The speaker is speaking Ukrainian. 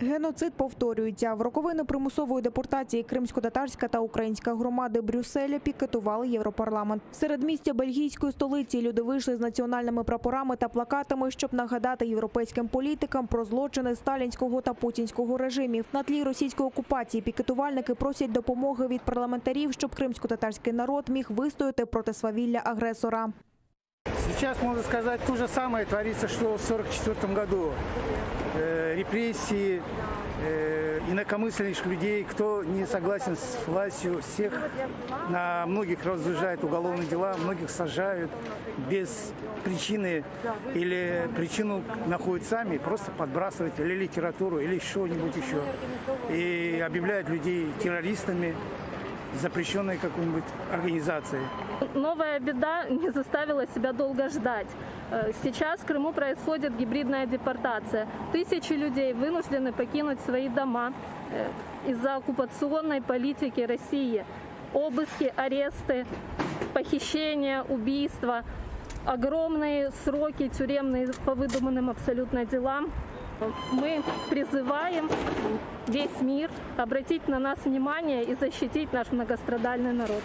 Геноцид повторюється. В роковини примусової депортації кримсько-татарська та українська громади Брюсселя пікетували Європарламент. Серед місця бельгійської столиці люди вийшли з національними прапорами та плакатами, щоб нагадати європейським політикам про злочини сталінського та путінського режимів. На тлі російської окупації пікетувальники просять допомоги від парламентарів, щоб кримсько-татарський народ міг вистояти проти свавілля агресора. Сейчас, можно сказать, то же самое творится, что в 1944 году. Репрессии, инакомыслящих людей, кто не согласен с властью, всех на многих разгружают уголовные дела, многих сажают без причины или причину находят сами, просто подбрасывают или литературу, или что-нибудь еще. И объявляют людей террористами, запрещенной какой-нибудь организацией. Новая беда не заставила себя долго ждать. Сейчас в Крыму происходит гибридная депортация. Тысячи людей вынуждены покинуть свои дома из-за оккупационной политики России. Обыски, аресты, похищения, убийства, огромные сроки тюремные по выдуманным абсолютно делам. Мы призываем весь мир обратить на нас внимание и защитить наш многострадальный народ.